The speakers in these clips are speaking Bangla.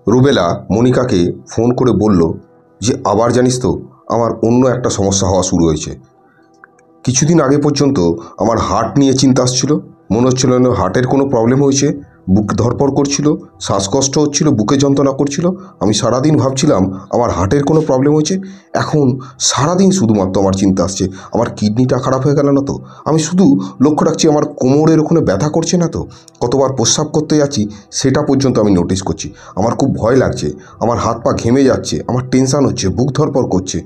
রুবেলা মনিকাকে ফোন করে বলল যে আবার জানিস তো আমার অন্য একটা সমস্যা হওয়া শুরু হয়েছে। কিছুদিন আগে পর্যন্ত আমার হার্ট নিয়ে চিন্তা আসছিল, মনে হচ্ছিল না হার্টের কোনো প্রবলেম হয়েছে, বুক ধড়ফড় করছিল, শ্বাসকষ্ট হচ্ছিল, বুকে যন্ত্রণা করছিল। আমি সারাদিন ভাবছিলাম আমার হার্টের কোনো প্রবলেম হয়েছে। এখন সারাদিন শুধুমাত্র আমার চিন্তা আসছে আমার কিডনিটা খারাপ হয়ে গেল না তো, আমি শুধু লক্ষ্য রাখছি আমার কোমরের ওখানে ব্যথা করছে না তো, কতবার প্রস্রাব করতে যাচ্ছি সেটা পর্যন্ত আমি নোটিস করছি। আমার খুব ভয় লাগছে, আমার হাত পা ঘেমে যাচ্ছে, আমার টেনশান হচ্ছে, বুক ধড়ফড় করছে,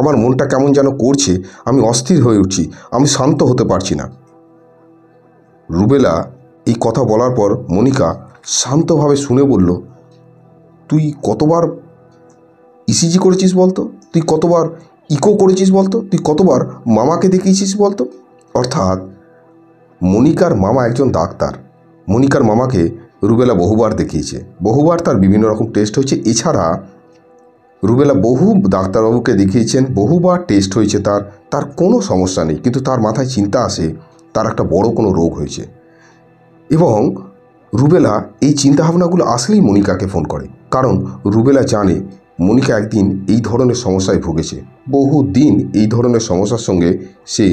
আমার মনটা কেমন যেন করছে, আমি অস্থির হয়ে উঠছি, আমি শান্ত হতে পারছি না। রুবেলা এই কথা বলার পর মনিকা শান্তভাবে শুনে বলল, তুই কতবার ইসিজি করেছিস বলতো, তুই কতবার ইকো করেছিস বলতো, তুই কতবার মামাকে দেখিয়েছিস বলতো। অর্থাৎ মনিকার মামা একজন ডাক্তার, মনিকার মামাকে রুবেলা বহুবার দেখিয়েছে, বহুবার তার বিভিন্ন রকম টেস্ট হয়েছে। এছাড়া রুবেলা বহু ডাক্তারবাবুকে দেখিয়েছেন, বহুবার টেস্ট হয়েছে, তার কোনো সমস্যা নেই, কিন্তু তার মাথায় চিন্তা আসে তার একটা বড় কোনো রোগ হয়েছে। এবং রুবেলা এই চিন্তাভাবনাগুলো আসলেই মনিকাকে ফোন করে, কারণ রুবেলা জানে মনিকা একদিন এই ধরনের সমস্যায় ভুগেছে, বহুদিন এই ধরনের সমস্যার সঙ্গে সে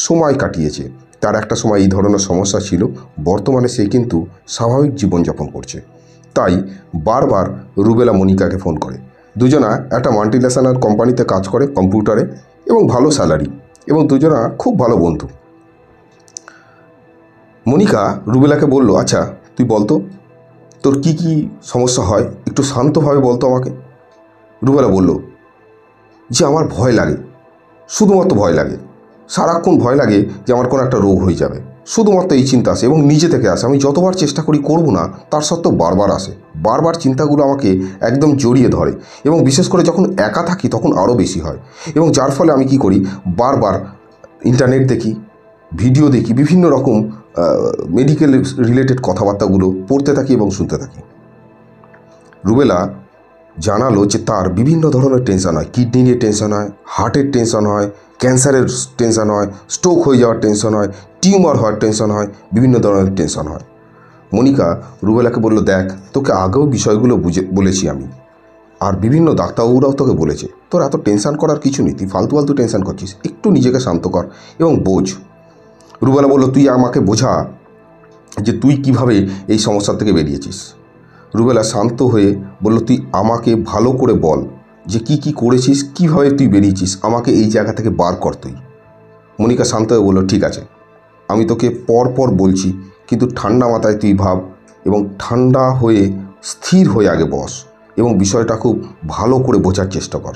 সময় কাটিয়েছে। তার একটা সময় এই ধরনের সমস্যা ছিল, বর্তমানে সে কিন্তু স্বাভাবিক জীবনযাপন করছে। তাই বারবার রুবেলা মনিকাকে ফোন করে। দুজনা একটা মাল্টিন্যাশনাল কোম্পানিতে কাজ করে কম্পিউটারে, এবং ভালো স্যালারি, এবং দুজনা খুব ভালো বন্ধু। মনিকা রুবেলাকে বলল, আচ্ছা তুই বলতো তোর কি কি সমস্যা হয়, একটু শান্তভাবে বলতো আমাকে। রুবেলা বলল যে আমার ভয় লাগে, শুধুমাত্র ভয় লাগে, সারাক্ষণ ভয় লাগে যে আমার কোনো একটা রোগ হয়ে যাবে, শুধুমাত্র এই চিন্তা আসে এবং নিজে থেকে আসে। আমি যতবার চেষ্টা করি করব না, তার সত্ত্বেও বারবার আসে, বারবার চিন্তাগুলো আমাকে একদম জড়িয়ে ধরে, এবং বিশেষ করে যখন একা থাকি তখন আরও বেশি হয়। এবং যার ফলে আমি কি করি, বারবার ইন্টারনেট দেখি, ভিডিও দেখি, বিভিন্ন রকম মেডিকেল রিলেটেড কথাবার্তাগুলো পড়তে থাকি এবং শুনতে থাকি। রুবেলা জানালো যে তার বিভিন্ন ধরনের টেনশান হয়, কিডনি নিয়ে টেনশান হয়, হার্টের টেনশান হয়, ক্যান্সারের টেনশান হয়, স্ট্রোক হয়ে যাওয়ার টেনশান হয়, টিউমার হওয়ার টেনশান হয়, বিভিন্ন ধরনের টেনশান হয়। মনিকা রুবেলাকে বলল, দেখ তোকে আগেও বিষয়গুলো বলেছি আমি, আর বিভিন্ন ডাক্তারবাবুরাও তোকে বলেছে, তোর এত টেনশান করার কিছু নেই, তুই ফালতু ফালতু টেনশান করছিস, একটু নিজেকে শান্ত কর এবং বোঝ। রুবেলা বলল, তুই আমাকে বোঝা যে তুই কিভাবে এই সমস্যা থেকে বেরিয়েছিস। রুবেলা শান্ত হয়ে বলল, তুই আমাকে ভালো করে বল যে কি কি করেছিস, কিভাবে তুই বেরিয়েছিস, আমাকে এই জায়গা থেকে বার কর তুই। মনিকা শান্ত হয়ে বলল, ঠিক আছে আমি তোকে পর পর বলছি, কিন্তু ঠান্ডা মাথায় তুই ভাব, এবং ঠান্ডা হয়ে স্থির হয়ে আগে বস, এবং বিষয়টা খুব ভালো করে বোঝার চেষ্টা কর।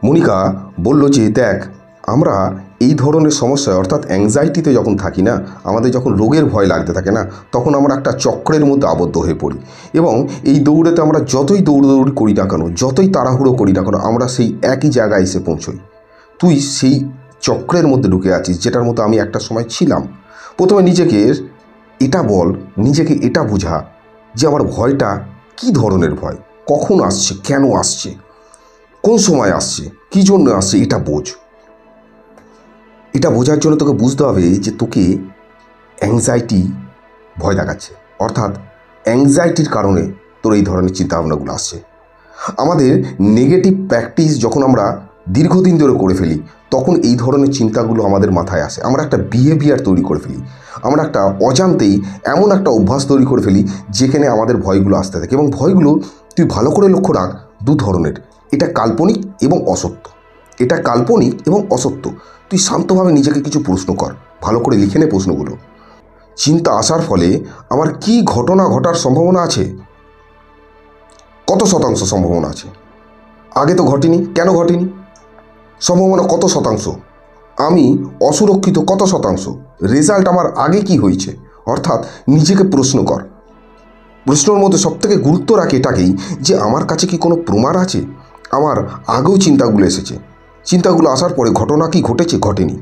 মনিকা বলল যে দেখ, আমরা এই ধরনের সমস্যায় অর্থাৎ অ্যাংজাইটিতে যখন থাকি না, আমাদের যখন রোগের ভয় লাগতে থাকে না, তখন আমরা একটা চক্রের মধ্যে আবদ্ধ হয়ে পড়ি, এবং এই দৌড়েতে আমরা যতই দৌড়দৌড়ি করি না কেন, যতই তাড়াহুড়ো করি না কেন, আমরা সেই একই জায়গায় এসে পৌঁছই। তুই সেই চক্রের মধ্যে ঢুকে আছিস, যেটার মধ্যে আমি একটা সময় ছিলাম। প্রথমে নিজেকে এটা বল, নিজেকে এটা বোঝা যে আমার ভয়টা কী ধরনের ভয়, কখন আসছে, কেন আসছে, কোন সময় আসছে, কী জন্য আসছে, এটা বোঝ। এটা বোঝার জন্য তোকে বুঝতে হবে যে তোকে অ্যাংজাইটি ভয় দেখাচ্ছে, অর্থাৎ অ্যাংজাইটির কারণে তোর এই ধরনের চিন্তাভাবনাগুলো আসছে। আমাদের নেগেটিভ প্র্যাকটিস যখন আমরা দীর্ঘদিন ধরে করে ফেলি, তখন এই ধরনের চিন্তাগুলো আমাদের মাথায় আসে, আমরা একটা বিহেভিয়ার তৈরি করে ফেলি, আমরা একটা অজান্তেই এমন একটা অভ্যাস তৈরি করে ফেলি যেখানে আমাদের ভয়গুলো আসতে থাকে। এবং ভয়গুলো তুই ভালো করে লক্ষ্য রাখ, দু ধরনের, এটা কাল্পনিক এবং অসত্য, এটা কাল্পনিক এবং অসত্য। তুই শান্তভাবে নিজেকে কিছু প্রশ্ন কর, ভালো করে লিখে নে প্রশ্নগুলো। চিন্তা আসার ফলে আমার কি ঘটনা ঘটার সম্ভাবনা আছে, কত শতাংশ সম্ভাবনা আছে, আগে তো ঘটেনি, কেন ঘটেনি, সম্ভাবনা কত শতাংশ, আমি অসুরক্ষিত কত শতাংশ, রেজাল্ট আমার আগে কি হয়েছে। অর্থাৎ নিজেকে প্রশ্ন কর। প্রশ্নের মধ্যে সবথেকে গুরুত্ব রাখে এটাকেই যে আমার কাছে কি কোনো প্রমাণ আছে, আমার আগেও চিন্তাগুলো এসেছে, চিন্তাগুলো আসার পরে ঘটনা কি ঘটেছে, ঘটেনি,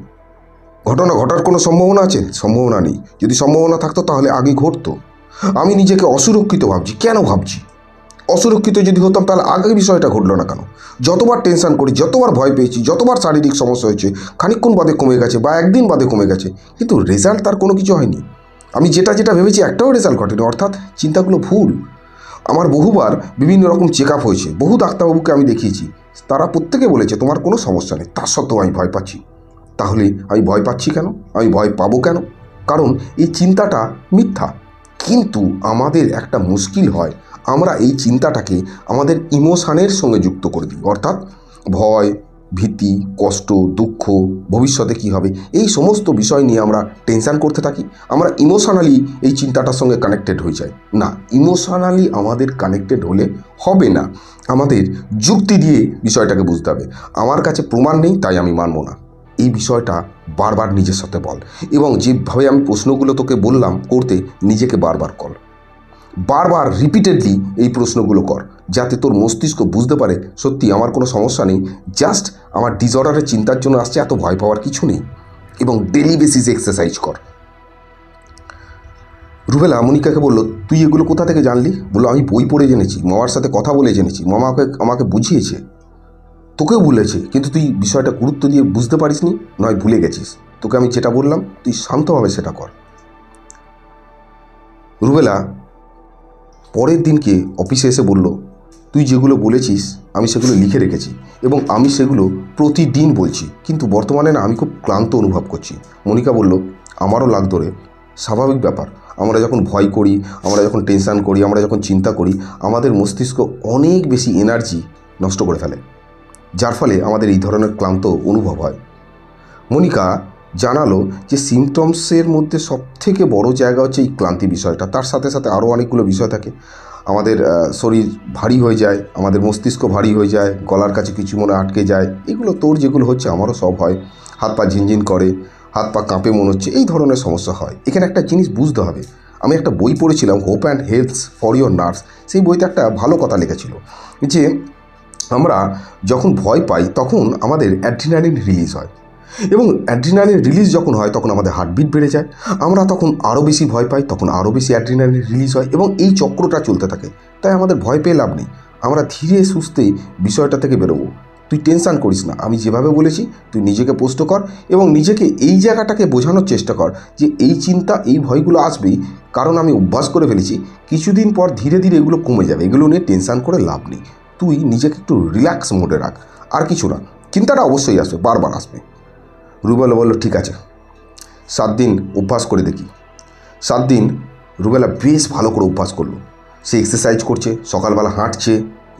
ঘটনা ঘটার কোনো সম্ভাবনা আছে, সম্ভাবনা নেই। যদি সম্ভাবনা থাকতো তাহলে আগে ঘটতো। আমি নিজেকে অসুরক্ষিত ভাবছি, কেন ভাবছি, অসুরক্ষিত যদি হতাম তাহলে আগে বিষয়টা ঘটলো না কেন। যতবার টেনশন করি, যতবার ভয় পেয়েছি, যতবার শারীরিক সমস্যা হয়েছে, খানিকক্ষণ বাদে কমে গেছে বা একদিন বাদে কমে গেছে, কিন্তু রেজাল্ট তার কোনো কিছু হয়নি। আমি যেটা যেটা ভেবেছি একটাও রেজাল্ট ঘটেনি, অর্থাৎ চিন্তাগুলো ভুল। আমার বহুবার বিভিন্ন রকম চেক আপ হয়েছে, বহু ডাক্তারবাবুকে আমি দেখিয়েছি, তারা প্রত্যেকে বলেছে তোমার কোনো সমস্যা নেই, তার সত্ত্বেও আমি ভয় পাচ্ছি। তাহলে আমি ভয় পাচ্ছি কেন, আমি ভয় পাবো কেন? কারণ এই চিন্তাটা মিথ্যা। কিন্তু আমাদের একটা মুশকিল হয়, আমরা এই চিন্তাটাকে আমাদের ইমোশানের সঙ্গে যুক্ত করে দিই, অর্থাৎ ভয়, ভীতি, কষ্ট, দুঃখ, ভবিষ্যতে কী হবে, এই সমস্ত বিষয় নিয়ে আমরা টেনশান করতে থাকি। আমরা ইমোশনালি এই চিন্তাটার সঙ্গে কানেক্টেড হয়ে যাই। না, ইমোশনালি আমাদের কানেক্টেড হলে হবে না, আমাদের যুক্তি দিয়ে বিষয়টাকে বুঝতে হবে। আমার কাছে প্রমাণ নেই তাই আমি মানব না, এই বিষয়টা বারবার নিজের সাথে বল, এবং যেভাবে আমি প্রশ্নগুলো তোকে বললাম করতে, নিজেকে বারবার কর, বারবার রিপিটেডলি এই প্রশ্নগুলো কর, যাতে তোর মস্তিষ্ক বুঝতে পারে সত্যি আমার কোনো সমস্যা নেই, জাস্ট আমার ডিসঅর্ডারের চিন্তার জন্য আসছে, এত ভয় পাওয়ার কিছু নেই। এবং ডেলি বেসিসে এক্সারসাইজ কর। রুবেলা মনিকাকে বলল, তুই এগুলো কোথা থেকে জানলি? বললো, আমি বই পড়ে জেনেছি, মামার সাথে কথা বলে জেনেছি, মামা আমাকে বুঝিয়েছে, তোকেও বলেছে, কিন্তু তুই বিষয়টা গুরুত্ব দিয়ে বুঝতে পারিসনি, নয় ভুলে গেছিস। তোকে আমি যেটা বললাম তুই শান্তভাবে সেটা কর। রুবেলা পরের দিনকে অফিসে এসে বলল, তুই যেগুলো বলেছিস আমি সেগুলো লিখে রেখেছি এবং আমি সেগুলো প্রতিদিন বলছি, কিন্তু বর্তমানে না আমি খুব ক্লান্ত অনুভব করছি। মনিকা বলল, আমারও লাগতো রে, স্বাভাবিক ব্যাপার। আমরা যখন ভয় করি, আমরা যখন টেনশান করি, আমরা যখন চিন্তা করি, আমাদের মস্তিষ্ক অনেক বেশি এনার্জি নষ্ট করে ফেলে, যার ফলে আমাদের এই ধরনের ক্লান্ত অনুভব হয়। মনিকা জানালো যে সিমটমসের মধ্যে সবথেকে বড় জায়গা হচ্ছে এই ক্লান্তি বিষয়টা, তার সাথে সাথে আরও অনেকগুলো বিষয় থাকে। আমাদের শরীর ভারী হয়ে যায়, আমাদের মস্তিষ্ক ভারী হয়ে যায়, গলার কাছে কিছু মনে আটকে যায়, এগুলো তোর যেগুলো হচ্ছে আমারও সব হয়, হাত পা ঝিনঝিন করে, হাত পা কাঁপে মনে হচ্ছে, এই ধরনের সমস্যা হয়। এখানে একটা জিনিস বুঝতে হবে, আমি একটা বই পড়েছিলাম, hope and health for your nerves, সেই বইতে একটা ভালো কথা লিখেছিল যে আমরা যখন ভয় পাই তখন আমাদের অ্যাড্রিনালিন রিলিজ হয়, এবং অ্যাড্রিনালিন রিলিজ যখন হয় তখন আমাদের হার্টবিট বেড়ে যায়, আমরা তখন আরও বেশি ভয় পাই, তখন আরও বেশি অ্যাড্রিনালিন রিলিজ হয়, এবং এই চক্রটা চলতে থাকে। তাই আমাদের ভয় পেয়ে লাভ নেই, আমরা ধীরে সুস্থে বিষয়টা থেকে বেরোবো। তুই টেনশান করিস না, আমি যেভাবে বলেছি তুই নিজেকে পোস্ট কর এবং নিজেকে এই জায়গাটাকে বোঝানোর চেষ্টা কর যে এই চিন্তা, এই ভয়গুলো আসবেই, কারণ আমি অভ্যাস করে ফেলেছি, কিছুদিন পর ধীরে ধীরে এগুলো কমে যাবে, এগুলো নিয়ে টেনশান করে লাভ নেই। তুই নিজেকে একটু রিল্যাক্স মোডে রাখ, আর কিছু না, চিন্তাটা অবশ্যই আসবে, বারবার আসবে। রুবেলা বলল, ঠিক আছে, 7 দিন অভ্যাস করে দেখি। 7 দিন রুবেলা বেশ ভালো করে অভ্যাস করলো, সে এক্সারসাইজ করছে, সকালবেলা হাঁটছে,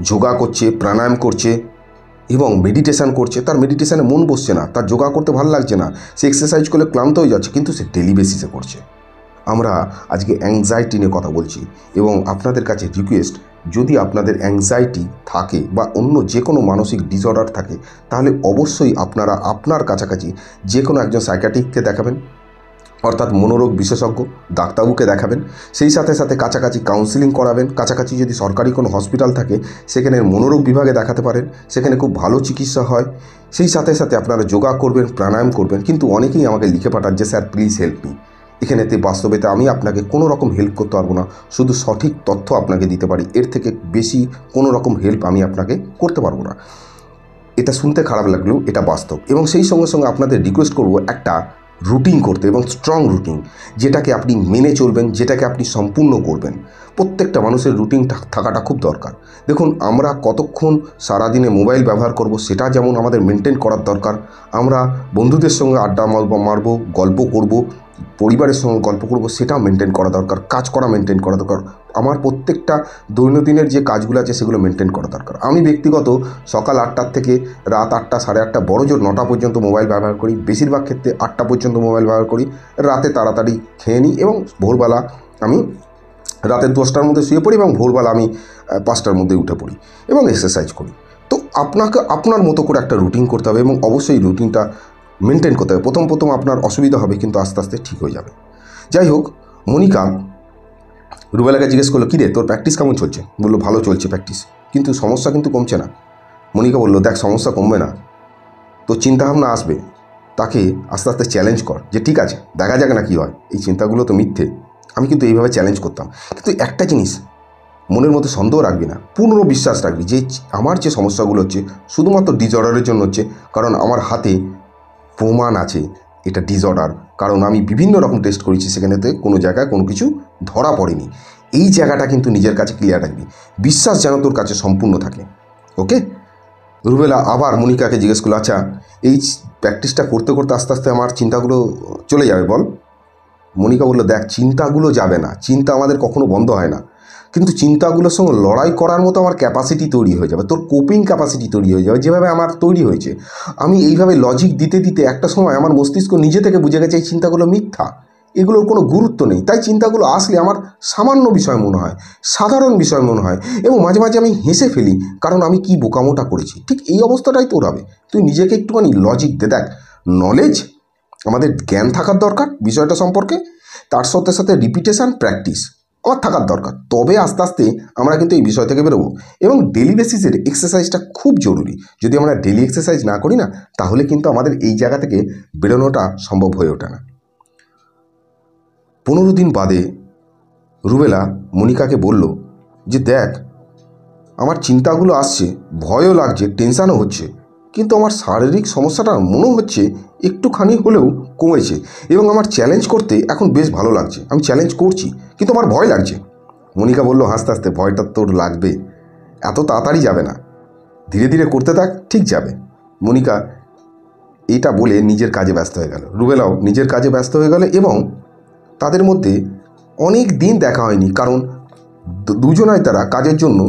যোগা করছে, প্রাণায়াম করছে এবং মেডিটেশান করছে। তার মেডিটেশানে মন বসছে না, তার যোগা করতে ভালো লাগছে না, সে এক্সারসাইজ করলে ক্লান্ত হয়ে যাচ্ছে, কিন্তু সে ডেলি বেসিসে করছে। আমরা আজকে অ্যাংজাইটি নিয়ে কথা বলছি এবং আপনাদের কাছে রিকোয়েস্ট, যদি আপনাদের অ্যাংজাইটি থাকে বা অন্য যে কোনো মানসিক ডিসঅর্ডার থাকে, তাহলে অবশ্যই আপনারা আপনার কাছাকাছি যে কোনো একজন সাইকিয়াট্রিস্টকে দেখাবেন, অর্থাৎ মনোরোগ বিশেষজ্ঞ ডাক্তারবাবুকে দেখাবেন। সেই সাথে সাথে কাছাকাছি কাউন্সিলিং করাবেন, কাছাকাছি যদি সরকারি কোনো হসপিটাল থাকে সেখানে মনোরোগ বিভাগে দেখাতে পারেন, সেখানে খুব ভালো চিকিৎসা হয়। সেই সাথে সাথে আপনারা যোগা করবেন, প্রাণায়াম করবেন। কিন্তু অনেকেই আমাকে লিখে পাঠান যে স্যার প্লিজ হেল্প মি। এখানেতে বাস্তবেতে আমি আপনাকে কোনো রকম হেল্প করতে পারবো না, শুধু সঠিক তথ্য আপনাকে দিতে পারি, এর থেকে বেশি কোনো রকম হেল্প আমি আপনাকে করতে পারবো না। এটা শুনতে খারাপ লাগলেও এটা বাস্তব। এবং সেই সঙ্গে সঙ্গে আপনাদের রিকোয়েস্ট করব একটা রুটিন করতে, এবং স্ট্রং রুটিন, যেটাকে আপনি মেনে চলবেন, যেটাকে আপনি সম্পূর্ণ করবেন। প্রত্যেকটা মানুষের রুটিন থাকাটা খুব দরকার। দেখুন, আমরা কতক্ষণ সারাদিনে মোবাইল ব্যবহার করব সেটা যেমন আমাদের মেনটেন করার দরকার। আমরা বন্ধুদের সঙ্গে আড্ডা মারব, গল্প করব, পরিবারের সঙ্গে গল্প করব, সেটাও মেনটেন করা দরকার। কাজ করা মেনটেন করা দরকার। আমার প্রত্যেকটা দৈনন্দিনের যে কাজগুলো আছে সেগুলো মেনটেন করা দরকার। আমি ব্যক্তিগত সকাল 8টার থেকে রাত 8টা, 8:30, বড়জোর 9টা পর্যন্ত মোবাইল ব্যবহার করি। বেশিরভাগ ক্ষেত্রে 8টা পর্যন্ত মোবাইল ব্যবহার করি। রাতে তাড়াতাড়ি খেয়ে নিই এবং ভোরবেলা আমি রাতের 10টার মধ্যে শুয়ে পড়ি এবং ভোরবেলা আমি 5টার মধ্যে উঠে পড়ি এবং এক্সারসাইজ করি। তো আপনাকে আপনার মতো করে একটা রুটিন করতে হবে এবং অবশ্যই রুটিনটা মেনটেন করতে হবে। প্রথম আপনার অসুবিধা হবে, কিন্তু আস্তে আস্তে ঠিক হয়ে যাবে। যাই হোক, মনিকা রুবেলাকে জিজ্ঞেস করলো, কী রে তোর প্র্যাকটিস কেমন চলছে? বললো, ভালো চলছে প্র্যাকটিস, কিন্তু সমস্যা কিন্তু কমছে না। মনিকা বললো, দেখ, সমস্যা কমবে না, তোর চিন্তাভাবনা আসবে, তাকে আস্তে আস্তে চ্যালেঞ্জ কর যে ঠিক আছে, দেখা যাক না কী হয়, এই চিন্তাগুলো তো মিথ্যে। আমি কিন্তু এইভাবে চ্যালেঞ্জ করতাম। কিন্তু একটা জিনিস মনের মধ্যে সন্দেহ রাখবি না, পূর্ণ বিশ্বাস রাখবি যে আমার যে সমস্যাগুলো হচ্ছে শুধুমাত্র ডিসঅর্ডারের জন্য হচ্ছে, কারণ আমার হাতে প্রমাণ আছে এটা ডিসঅর্ডার। কারণ আমি বিভিন্ন রকম টেস্ট করেছি, সেখানেতে কোনো জায়গায় কোনো কিছু ধরা পড়েনি। এই জায়গাটা কিন্তু নিজের কাছে ক্লিয়ার রাখবি, বিশ্বাস যেন তোর কাছে সম্পূর্ণ থাকে। ওকে? রুবেলা আবার মনিকাকে জিজ্ঞেস করলো, আচ্ছা এই প্র্যাকটিসটা করতে করতে আস্তে আস্তে আমার চিন্তাগুলো চলে যাবে বল? মনিকা বললো, দেখ চিন্তাগুলো যাবে না, চিন্তা আমাদের কখনো বন্ধ হয় না, কিন্তু চিন্তাগুলোর সঙ্গে লড়াই করার মতো আমার ক্যাপাসিটি তৈরি হয়ে যাবে, তোর কোপিং ক্যাপাসিটি তৈরি হয়ে যাবে। যেভাবে আমার তৈরি হয়েছে, আমি এইভাবে লজিক দিতে দিতে একটা সময় আমার মস্তিষ্ক নিজে থেকে বুঝে গেছে এই চিন্তাগুলো মিথ্যা, এগুলোর কোনো গুরুত্ব নেই। তাই চিন্তাগুলো আসলে আমার সামান্য বিষয় মনে হয়, সাধারণ বিষয় মনে হয়, এবং মাঝে মাঝে আমি হেসে ফেলি, কারণ আমি কি বোকামোটা করেছি। ঠিক এই অবস্থাটাই তোর হবে। তুই নিজেকে একটুখানি লজিক দে। দেখ, নলেজ, আমাদের জ্ঞান থাকার দরকার বিষয়টা সম্পর্কে, তার সাথে সাথে রিপিটেশান, প্র্যাকটিস আমার থাকার দরকার। তবে আস্তে আস্তে আমরা কিন্তু এই বিষয় থেকে বেরোবো। এবং ডেলি বেসিসের এক্সারসাইজটা খুব জরুরি। যদি আমরা ডেলি এক্সারসাইজ না করি না, তাহলে কিন্তু আমাদের এই জায়গা থেকে বেরোনোটা সম্ভব হয়ে ওঠে না। 15 দিন বাদে রুবেলা মনিকাকে বলল যে, দেখ আমার চিন্তাগুলো আসছে, ভয়ও লাগছে, টেনশানও হচ্ছে, কিন্তু আমার শারীরিক সমস্যাটা মনে হচ্ছে একটুখানি হলেও কমেছে, এবং আমার চ্যালেঞ্জ করতে এখন বেশ ভালো লাগছে। আমি চ্যালেঞ্জ করছি, কিন্তু আমার ভয় লাগছে। মনিকা বলল হাসতে হাসতে, ভয়টা তোর লাগবে, এত তাড়াতাড়ি যাবে না, ধীরে ধীরে করতে থাক, ঠিক যাবে। মনিকা এটা বলে নিজের কাজে ব্যস্ত হয়ে গেল। রুবেলাও নিজের কাজে ব্যস্ত হয়ে গেল, এবং তাদের মধ্যে অনেক দিন দেখা হয়নি, কারণ দুজনাই তারা কাজের জন্য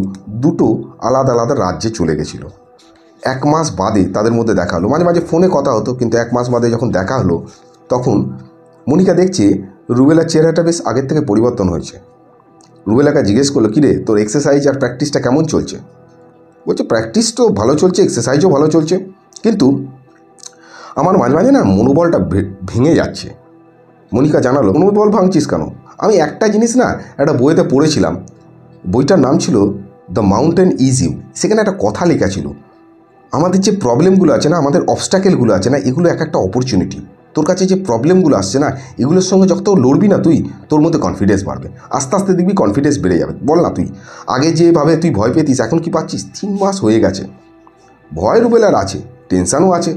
দুটো আলাদা আলাদা রাজ্যে চলে গেছিলো। 1 মাস বাদে তাদের মধ্যে দেখা হলো। মাঝে মাঝে ফোনে কথা হতো, কিন্তু 1 মাস বাদে যখন দেখা হলো, তখন মনিকা দেখছে রুবেলার চেহারাটা বেশ আগের থেকে পরিবর্তন হয়েছে। রুবেলাকে জিজ্ঞেস করলো, কিরে তোর এক্সারসাইজ আর প্র্যাকটিসটা কেমন চলছে? বলছে, প্র্যাকটিস তো ভালো চলছে, এক্সারসাইজও ভালো চলছে, কিন্তু আমার মাঝে মাঝে না মনোবলটা ভেঙে যাচ্ছে। মনিকা জানালো, মনোবল ভাঙছিস কেন? আমি একটা জিনিস না একটা বইতে পড়েছিলাম, বইটার নাম ছিল দ্য মাউন্টেন ইজ ইউ। সেখানে একটা কথা লেখা ছিল, আমাদের যে প্রবলেমগুলো আছে না, আমাদের অবস্ট্যাকেলগুলো আছে না, এগুলো এক একটা অপরচুনিটি। তোর কাছে যে প্রবলেমগুলো আসছে না, এগুলোর সঙ্গে যত লড়বি না তুই, তোর মধ্যে কনফিডেন্স বাড়বে, আস্তে আস্তে দেখবি কনফিডেন্স বেড়ে যাবে। বল না, তুই আগে যেভাবে তুই ভয় পেতিস, এখন কি পাচ্ছিস? 3 মাস হয়ে গেছে, ভয় রুবেলার আছে, টেনশানও আছে,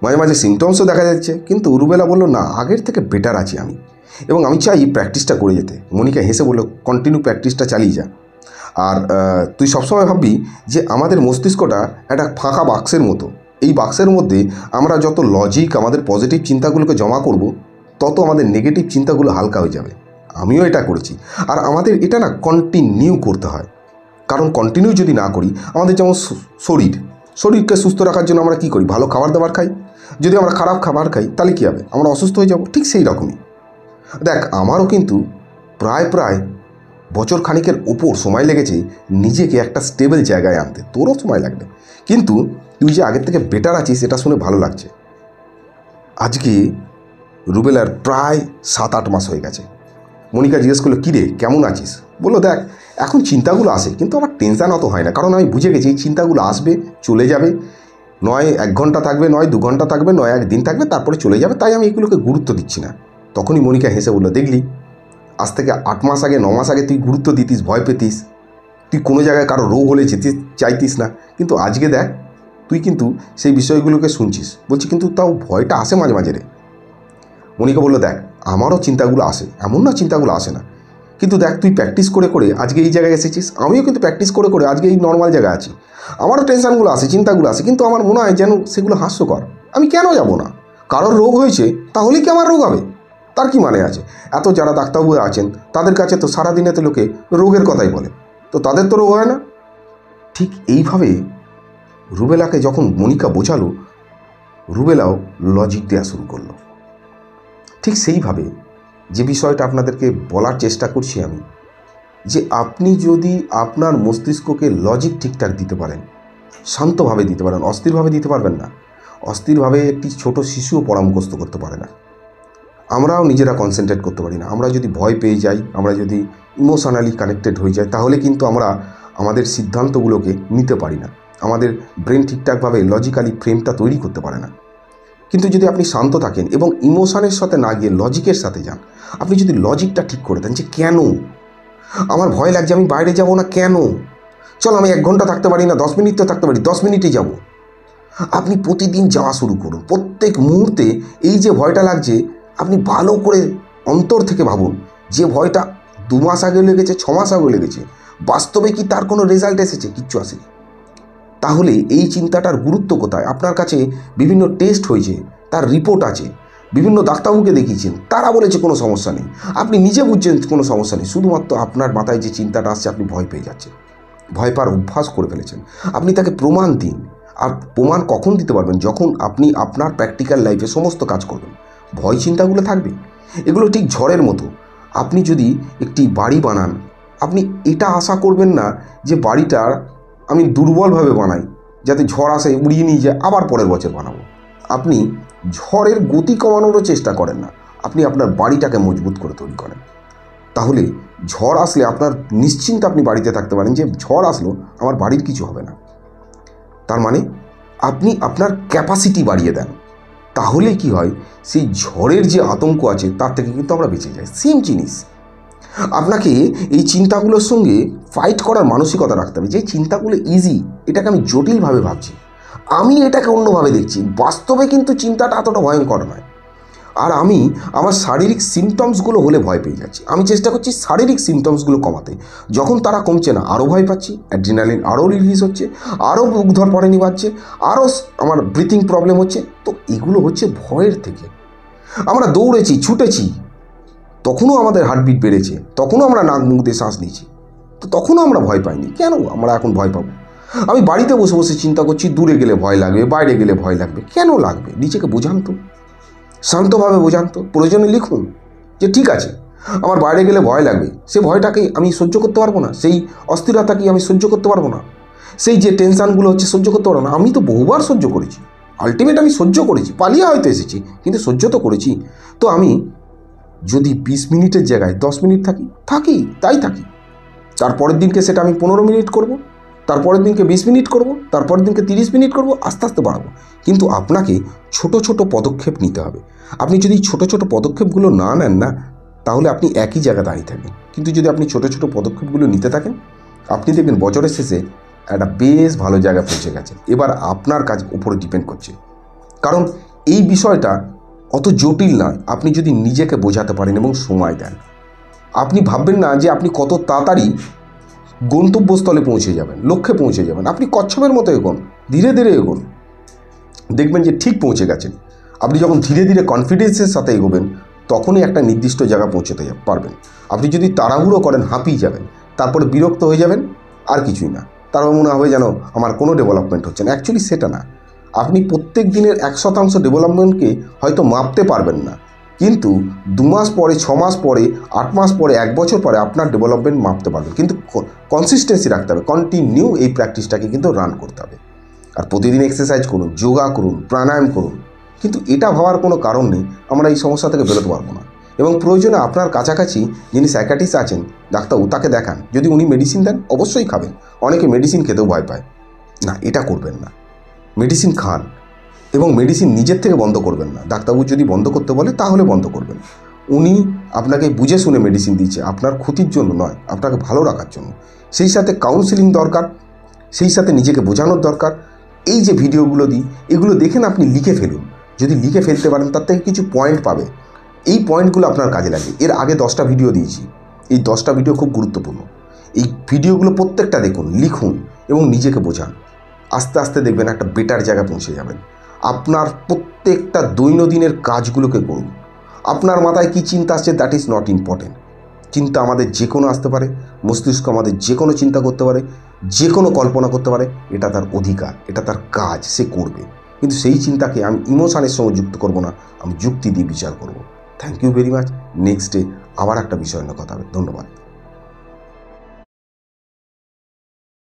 মাঝে মাঝে সিমটমসও দেখা যাচ্ছে, কিন্তু রুবেলা বলল, না আগের থেকে বেটার আছি আমি, এবং আমি চাই প্র্যাকটিসটা করে যেতে। মনিকা হেসে বলল, কন্টিনিউ প্র্যাকটিসটা চালিয়ে যা। আর তুই সবসময় ভাববি যে আমাদের মস্তিষ্কটা একটা ফাঁকা বাক্সের মতো, এই বাক্সের মধ্যে আমরা যত লজিক, আমাদের পজিটিভ চিন্তাগুলোকে জমা করব, তত আমাদের নেগেটিভ চিন্তাগুলো হালকা হয়ে যাবে। আমিও এটা করেছি, আর আমাদের এটা না কন্টিনিউ করতে হয়, কারণ কন্টিনিউ যদি না করি, আমাদের যেমন শরীরকে সুস্থ রাখার জন্য আমরা কী করি? ভালো খাবার দাবার খাই। যদি আমরা খারাপ খাবার খাই, তাহলে কী হবে? আমরা অসুস্থ হয়ে যাব। ঠিক সেই রকমই দেখ, আমারও কিন্তু প্রায় বছর খানিকের ওপর সময় লেগেছে নিজেকে একটা স্টেবল জায়গায় আনতে। তোরও সময় লাগবে, কিন্তু তুই যে আগের থেকে বেটার আছিস এটা শুনে ভালো লাগছে। আজকে রুবেলার প্রায় 7-8 মাস হয়ে গেছে। মনিকা জিজ্ঞেস করলো, কী রে কেমন আছিস? বললো, দেখ এখন চিন্তাগুলো আসে, কিন্তু আমার টেনশান অত হয় না, কারণ আমি বুঝে গেছি এই চিন্তাগুলো আসবে, চলে যাবে, নয় 1 ঘন্টা থাকবে, নয় 2 ঘন্টা থাকবে, নয় 1 দিন থাকবে, তারপরে চলে যাবে। তাই আমি এগুলোকে গুরুত্ব দিচ্ছি না। তখনই মনিকা হেসে বললো, দেখলি আজ থেকে 8 মাস আগে, 9 মাস আগে তুই গুরুত্ব দিতিস, ভয় পেতিস, তুই কোনো জায়গায় কারো রোগ হলে যেতে চাইতিস না, কিন্তু আজকে দেখ তুই কিন্তু সেই বিষয়গুলোকে শুনছিস। বলছি, কিন্তু তাও ভয়টা আসে মাঝে মাঝে রে। মনিকা বললো, দেখ আমারও চিন্তাগুলো আসে, এমন না চিন্তাগুলো আসে না, কিন্তু দেখ তুই প্র্যাকটিস করে করে আজকে এই জায়গায় এসেছিস, আমিও কিন্তু প্র্যাকটিস করে করে আজকে এই নর্মাল জায়গায় আছি। আমারও টেনশানগুলো আসে, চিন্তাগুলো আসে, কিন্তু আমার মনে হয় যেন সেগুলো হাস্যকর। আমি কেন যাব না? কারোর রোগ হয়েছে, তাহলেই কি আমার রোগ হবে? তার কি মানে আছে? এত যারা ডাক্তারবাবু আছেন, তাদের কাছে তো সারাদিনেতে লোকে রোগের কথাই বলে, তো তাদের তো রোগ হয় না। ঠিক এইভাবে রুবেলাকে যখন মনিকা বোঝালো, রুবেলাও লজিক দেওয়া শুরু করলো। ঠিক সেইভাবে যে বিষয়টা আপনাদেরকে বলার চেষ্টা করছি আমি, যে আপনি যদি আপনার মস্তিষ্ককে লজিক ঠিকঠাক দিতে পারেন, শান্তভাবে দিতে পারেন, অস্থিরভাবে দিতে পারবেন না। অস্থিরভাবে একটি ছোট শিশুও পড়া মুখস্থ করতে পারে না। আমরাও নিজেরা কনসেন্ট্রেট করতে পারি না। আমরা যদি ভয় পেয়ে যাই, আমরা যদি ইমোশনালি কানেক্টেড হয়ে যাই, তাহলে কিন্তু আমরা আমাদের সিদ্ধান্তগুলোকে নিতে পারি না। আমাদের ব্রেন ঠিকঠাকভাবে লজিক্যালি ফ্রেমটা তৈরি করতে পারে না। কিন্তু যদি আপনি শান্ত থাকেন এবং ইমোশনের সাথে না গিয়ে লজিকের সাথে যান, আপনি যদি লজিকটা ঠিক করে দেন যে কেন আমার ভয় লাগছে, আমি বাইরে যাব না, কেন? চল আমি 1 ঘন্টা থাকতে পারি না, 10 মিনিট তো থাকতে পারি, 10 মিনিটে যাব। আপনি প্রতিদিন যাওয়া শুরু করুন। প্রত্যেক মুহূর্তে এই যে ভয়টা লাগছে, আপনি ভালো করে অন্তর থেকে ভাবুন যে ভয়টা 2 মাস আগে লেগেছে, 6 মাস আগে লেগেছে, বাস্তবে কি তার কোনো রেজাল্ট এসেছে? কিচ্ছু আসেনি। তাহলে এই চিন্তাটার গুরুত্ব কোথায়? আপনার কাছে বিভিন্ন টেস্ট হয়েছে, তার রিপোর্ট আছে, বিভিন্ন ডাক্তারবাবুকে দেখিয়েছেন, তারা বলেছে কোনো সমস্যা নেই, আপনি নিজে বুঝছেন কোনো সমস্যা নেই, শুধুমাত্র আপনার মাথায় যে চিন্তাটা আসছে আপনি ভয় পেয়ে যাচ্ছেন, ভয় পাওয়ার অভ্যাস করে ফেলেছেন। আপনি তাকে প্রমাণ দিন। আর প্রমাণ কখন দিতে পারবেন? যখন আপনি আপনার প্র্যাকটিক্যাল লাইফে সমস্ত কাজ করবেন। ভয় চিন্তাগুলো থাকবে, এগুলো ঠিক ঝড়ের মতো। আপনি যদি একটি বাড়ি বানান, আপনি এটা আশা করবেন না যে বাড়িটা আমি দুর্বলভাবে বানাই, যাতে ঝড় আসে উড়িয়ে নিয়ে যায়, আবার পরের বছর বানাবো। আপনি ঝড়ের গতি কমানোরও চেষ্টা করেন না, আপনি আপনার বাড়িটাকে মজবুত করে তৈরি করেন। তাহলে ঝড় আসলে আপনার নিশ্চিন্তে আপনি বাড়িতে থাকতে পারেন যে ঝড় আসলো আমার বাড়ির কিছু হবে না। তার মানে আপনি আপনার ক্যাপাসিটি বাড়িয়ে দেন। তাহলে কি হয়, সেই ঝড়ের যে আতঙ্ক আছে তার থেকে কিন্তু আমরা বেঁচে যাই। সেম জিনিস, আপনাকে এই চিন্তাগুলোর সঙ্গে ফাইট করার মানসিকতা রাখতে হবে। যে চিন্তাগুলো ইজি, এটাকে আমি জটিলভাবে ভাবছি, আমি এটাকে অন্যভাবে দেখছি। বাস্তবে কিন্তু চিন্তাটা এতটা ভয়ঙ্কর নয়। আর আমি আমার শারীরিক সিমটমসগুলো হলে ভয় পেয়ে যাচ্ছি। আমি চেষ্টা করছি শারীরিক সিমটমসগুলো কমাতে। যখন তারা কমছে না, আরও ভয় পাচ্ছি, অ্যাড্রিনালিন আরও রিলিজ হচ্ছে, আরও বুক ধরপড়ানি বাড়ছে, আরও আমার ব্রিথিং প্রবলেম হচ্ছে। তো এগুলো হচ্ছে ভয়ের থেকে। আমরা দৌড়েছি, ছুটেছি, তখনও আমাদের হার্টবিট বেড়েছে, তখনও আমরা নাক মুখ দিয়ে শ্বাস নিয়েছি, তো তখনও আমরা ভয় পাইনি। কেন আমরা এখন ভয় পাবো? আমি বাড়িতে বসে বসে চিন্তা করছি দূরে গেলে ভয় লাগবে, বাইরে গেলে ভয় লাগবে। কেন লাগবে? নিজেকে বোঝান তো, শান্তভাবে বোঝান তো, প্রয়োজনে লিখুন যে ঠিক আছে আমার বাইরে গেলে ভয় লাগবে, সে ভয়টাকে আমি সহ্য করতে পারবো না, সেই অস্থিরতাকে আমি সহ্য করতে পারবো না, সেই যে টেনশানগুলো হচ্ছে সহ্য করতে পারবো না। আমি তো বহুবার সহ্য করেছি, আলটিমেট আমি সহ্য করেছি, পালিয়ে হয়তো এসেছি, কিন্তু সহ্য তো করেছি। তো আমি যদি 20 মিনিটের জায়গায় 10 মিনিট থাকি, তাই থাকি। তারপরের দিনকে সেটা আমি 15 মিনিট করব, তারপরের দিনকে 20 মিনিট করব, তারপরের দিনকে 30 মিনিট করব, আস্তে আস্তে বাড়াবো। কিন্তু আপনাকে ছোট ছোট পদক্ষেপ নিতে হবে। আপনি যদি ছোট ছোট পদক্ষেপগুলো না নেন না, তাহলে আপনি একই জায়গায় দাঁড়িয়ে থাকবেন। কিন্তু যদি আপনি ছোট ছোট পদক্ষেপগুলো নিতে থাকেন, আপনি দেখবেন বছরের শেষে একটা বেশ ভালো জায়গায় পৌঁছে গেছেন। এবার আপনার কাজ উপরে ডিপেন্ড করছে, কারণ এই বিষয়টা অত জটিল নয়। আপনি যদি নিজেকে বোঝাতে পারেন এবং সময় দেন, আপনি ভাববেন না যে আপনি কত তাড়াতাড়ি গন্তব্যস্থলে পৌঁছে যাবেন, লক্ষ্যে পৌঁছে যাবেন। আপনি কচ্ছপের মতো এগোন, ধীরে ধীরে এগোন, দেখবেন যে ঠিক পৌঁছে গেছেন। আপনি যখন ধীরে ধীরে কনফিডেন্সের সাথে এগোবেন, তখনই একটা নির্দিষ্ট জায়গা পৌঁছতে পারবেন। আপনি যদি তাড়াহুড়ো করেন, হাঁপিয়ে যাবেন, তারপরে বিরক্ত হয়ে যাবেন, আর কিছুই না। তারপর মনে হবে যেন আমার কোনো ডেভেলপমেন্ট হচ্ছে না। অ্যাকচুয়ালি সেটা না। আপনি প্রত্যেক দিনের 100% ডেভেলপমেন্টকে হয়তো মাপতে পারবেন না, কিন্তু 2 মাস পরে, 6 মাস পরে, 8 মাস পরে, 1 বছর পরে আপনার ডেভেলপমেন্ট মাপতে পারবেন। কিন্তু কনসিস্টেন্সি রাখতে হবে, কন্টিনিউ এই প্র্যাকটিসটাকে কিন্তু রান করতে হবে। আর প্রতিদিন এক্সারসাইজ করুন, যোগা করুন, প্রাণায়াম করুন। কিন্তু এটা ভাবার কোনো কারণ নেই আমরা এই সমস্যা থেকে বেরোতে পারবো না। এবং প্রয়োজনে আপনার কাছাকাছি যিনি সাইকিয়াট্রিস্ট আছেন, ডাক্তারবাবু, তাকে দেখান। যদি উনি মেডিসিন দেন অবশ্যই খাবেন। অনেকে মেডিসিন খেতেও ভয় পায় না, এটা করবেন না। মেডিসিন খান এবং মেডিসিন নিজের থেকে বন্ধ করবেন না। ডাক্তারবাবু যদি বন্ধ করতে বলে তাহলে বন্ধ করবেন। উনি আপনাকে বুঝে শুনে মেডিসিন দিচ্ছে, আপনার ক্ষতির জন্য নয়, আপনাকে ভালো রাখার জন্য। সেই সাথে কাউন্সেলিং দরকার, সেই সাথে নিজেকে বোঝানোর দরকার। এই যে ভিডিওগুলো দিই, এগুলো দেখেন, আপনি লিখে ফেলুন। যদি লিখে ফেলতে পারেন, তার থেকে কিছু পয়েন্ট পাবে। এই পয়েন্টগুলো আপনার কাজে লাগবে। এর আগে 10টা ভিডিও দিয়েছি, এই 10টা ভিডিও খুব গুরুত্বপূর্ণ। এই ভিডিওগুলো প্রত্যেকটা দেখুন, লিখুন এবং নিজেকে বোঝান। আস্তে আস্তে দেখবেন একটা বেটার জায়গায় পৌঁছে যাবেন। আপনার প্রত্যেকটা দৈনন্দিনের কাজগুলোকে করুন। আপনার মাথায় কী চিন্তা আসছে, দ্যাট ইজ নট ইম্পর্টেন্ট। চিন্তা আমাদের যে কোনো আসতে পারে, মস্তিষ্ক আমাদের যে কোনো চিন্তা করতে পারে, যে কোনো কল্পনা করতে পারে। এটা তার অধিকার, এটা তার কাজ, সে করবে। কিন্তু সেই চিন্তাকে আমি ইমোশনের সঙ্গে যুক্ত করব না, আমি যুক্তি দিয়ে বিচার করব। Thank you very much. Next day আবার একটা বিষয় নিয়ে কথা হবে। ধন্যবাদ।